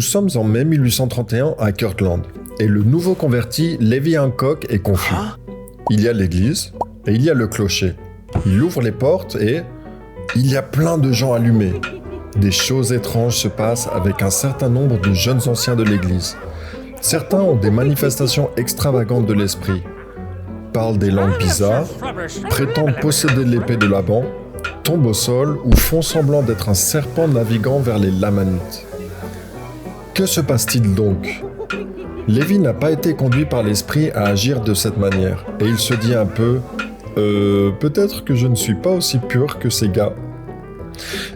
Nous sommes en mai 1831 à Kirtland, et le nouveau converti Levi Hancock est confus. Il y a l'église, et il y a le clocher. Il ouvre les portes et... il y a plein de gens allumés. Des choses étranges se passent avec un certain nombre de jeunes anciens de l'église. Certains ont des manifestations extravagantes de l'esprit, parlent des langues bizarres, prétendent posséder l'épée de Laban, tombent au sol ou font semblant d'être un serpent naviguant vers les Lamanites. Que se passe-t-il donc ? Lévi n'a pas été conduit par l'esprit à agir de cette manière, et il se dit un peu « peut-être que je ne suis pas aussi pur que ces gars ».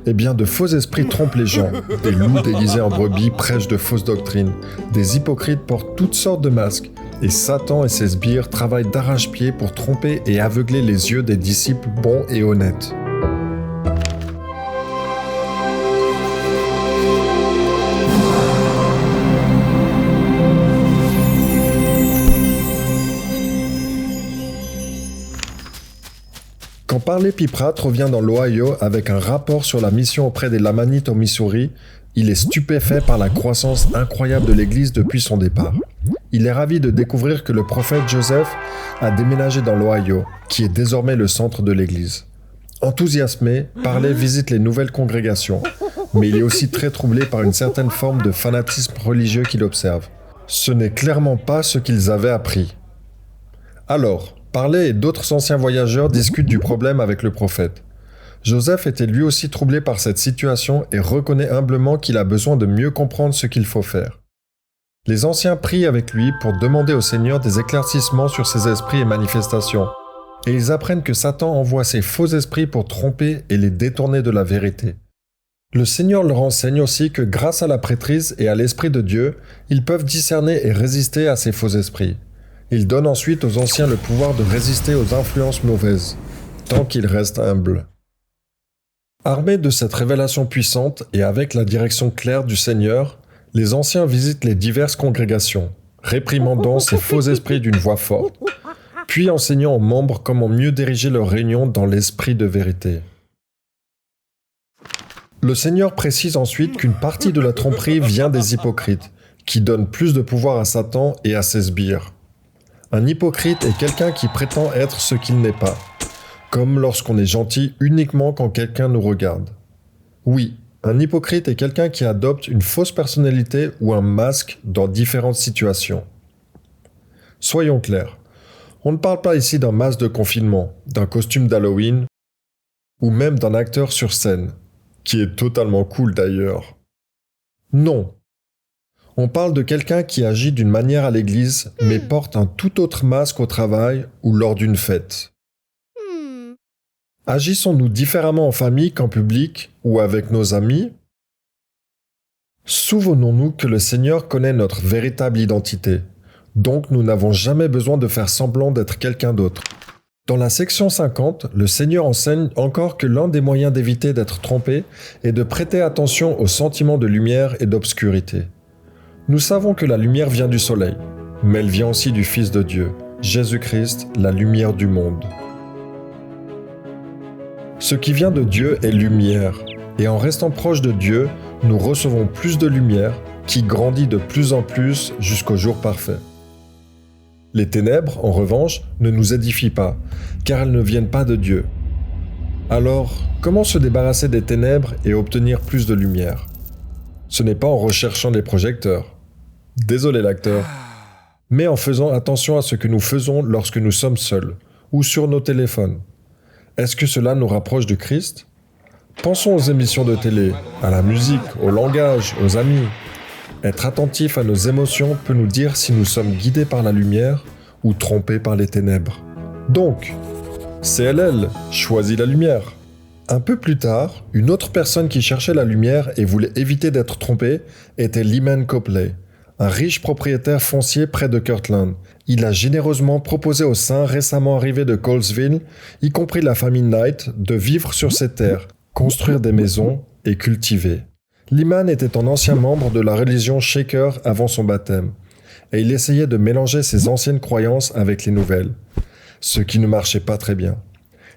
Eh bien, de faux esprits trompent les gens, des loups déguisés en brebis prêchent de fausses doctrines, des hypocrites portent toutes sortes de masques, et Satan et ses sbires travaillent d'arrache-pied pour tromper et aveugler les yeux des disciples bons et honnêtes. Quand Parley P. Pratt revient dans l'Ohio avec un rapport sur la mission auprès des Lamanites au Missouri, il est stupéfait par la croissance incroyable de l'Église depuis son départ. Il est ravi de découvrir que le prophète Joseph a déménagé dans l'Ohio, qui est désormais le centre de l'Église. Enthousiasmé, Parley visite les nouvelles congrégations, mais il est aussi très troublé par une certaine forme de fanatisme religieux qu'il observe. Ce n'est clairement pas ce qu'ils avaient appris. Alors, Parley et d'autres anciens voyageurs discutent du problème avec le prophète. Joseph était lui aussi troublé par cette situation et reconnaît humblement qu'il a besoin de mieux comprendre ce qu'il faut faire. Les anciens prient avec lui pour demander au Seigneur des éclaircissements sur ses esprits et manifestations, et ils apprennent que Satan envoie ses faux esprits pour tromper et les détourner de la vérité. Le Seigneur leur enseigne aussi que grâce à la prêtrise et à l'Esprit de Dieu, ils peuvent discerner et résister à ces faux esprits. Il donne ensuite aux anciens le pouvoir de résister aux influences mauvaises, tant qu'ils restent humbles. Armés de cette révélation puissante et avec la direction claire du Seigneur, les anciens visitent les diverses congrégations, réprimandant ces faux esprits d'une voix forte, puis enseignant aux membres comment mieux diriger leurs réunions dans l'esprit de vérité. Le Seigneur précise ensuite qu'une partie de la tromperie vient des hypocrites, qui donnent plus de pouvoir à Satan et à ses sbires. Un hypocrite est quelqu'un qui prétend être ce qu'il n'est pas, comme lorsqu'on est gentil uniquement quand quelqu'un nous regarde. Oui, un hypocrite est quelqu'un qui adopte une fausse personnalité ou un masque dans différentes situations. Soyons clairs, on ne parle pas ici d'un masque de confinement, d'un costume d'Halloween, ou même d'un acteur sur scène, qui est totalement cool d'ailleurs. Non. On parle de quelqu'un qui agit d'une manière à l'église, mais porte un tout autre masque au travail ou lors d'une fête. Agissons-nous différemment en famille qu'en public ou avec nos amis ? Souvenons-nous que le Seigneur connaît notre véritable identité, donc nous n'avons jamais besoin de faire semblant d'être quelqu'un d'autre. Dans la section 50, le Seigneur enseigne encore que l'un des moyens d'éviter d'être trompé est de prêter attention aux sentiments de lumière et d'obscurité. Nous savons que la lumière vient du soleil, mais elle vient aussi du Fils de Dieu, Jésus-Christ, la lumière du monde. Ce qui vient de Dieu est lumière, et en restant proche de Dieu, nous recevons plus de lumière qui grandit de plus en plus jusqu'au jour parfait. Les ténèbres, en revanche, ne nous édifient pas, car elles ne viennent pas de Dieu. Alors, comment se débarrasser des ténèbres et obtenir plus de lumière ? Ce n'est pas en recherchant les projecteurs. Désolé l'acteur. Mais en faisant attention à ce que nous faisons lorsque nous sommes seuls, ou sur nos téléphones. Est-ce que cela nous rapproche du Christ ? Pensons aux émissions de télé, à la musique, au langage, aux amis. Être attentif à nos émotions peut nous dire si nous sommes guidés par la lumière ou trompés par les ténèbres. Donc, CLL, choisis la lumière. Un peu plus tard, une autre personne qui cherchait la lumière et voulait éviter d'être trompée était Lyman Copley, un riche propriétaire foncier près de Kirtland. Il a généreusement proposé aux saints récemment arrivés de Colesville, y compris la famille Knight, de vivre sur ces terres, construire des maisons et cultiver. Lyman était un ancien membre de la religion Shaker avant son baptême, et il essayait de mélanger ses anciennes croyances avec les nouvelles, ce qui ne marchait pas très bien.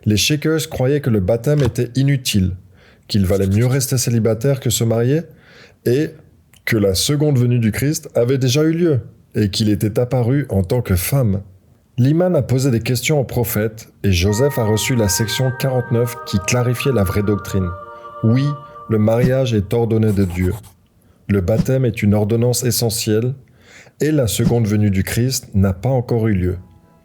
Les Shakers croyaient que le baptême était inutile, qu'il valait mieux rester célibataire que se marier, et que la seconde venue du Christ avait déjà eu lieu et qu'il était apparu en tant que femme. Lyman a posé des questions au prophète et Joseph a reçu la section 49 qui clarifiait la vraie doctrine. Oui, le mariage est ordonné de Dieu. Le baptême est une ordonnance essentielle et la seconde venue du Christ n'a pas encore eu lieu.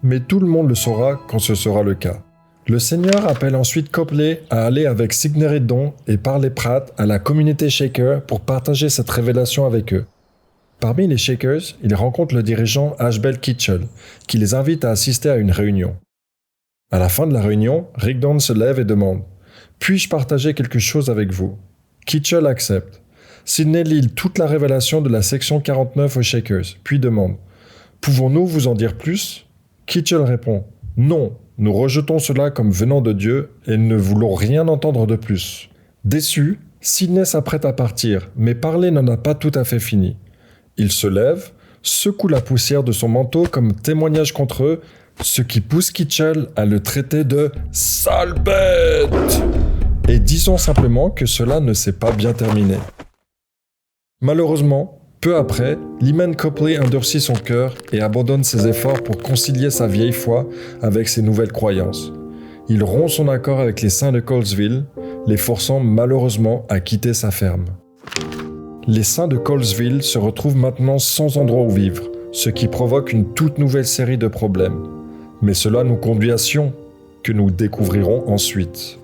Mais tout le monde le saura quand ce sera le cas. Le Seigneur appelle ensuite Copley à aller avec Signeridon et Parley Pratt à la communauté Shaker pour partager cette révélation avec eux. Parmi les Shakers, ils rencontrent le dirigeant Ashbel Kitchell, qui les invite à assister à une réunion. À la fin de la réunion, Rigdon se lève et demande « Puis-je partager quelque chose avec vous ?» Kitchell accepte. Sidney lit toute la révélation de la section 49 aux Shakers, puis demande « Pouvons-nous vous en dire plus ?» Kitchell répond « Non, nous rejetons cela comme venant de Dieu et ne voulons rien entendre de plus. » Déçu, Sidney s'apprête à partir, mais Parley n'en a pas tout à fait fini. Il se lève, secoue la poussière de son manteau comme témoignage contre eux, ce qui pousse Kitchell à le traiter de « sale bête !» Et disons simplement que cela ne s'est pas bien terminé. Malheureusement, peu après, Lyman Copley endurcit son cœur et abandonne ses efforts pour concilier sa vieille foi avec ses nouvelles croyances. Il rompt son accord avec les saints de Colesville, les forçant malheureusement à quitter sa ferme. Les saints de Colesville se retrouvent maintenant sans endroit où vivre, ce qui provoque une toute nouvelle série de problèmes. Mais cela nous conduit à Sion, que nous découvrirons ensuite.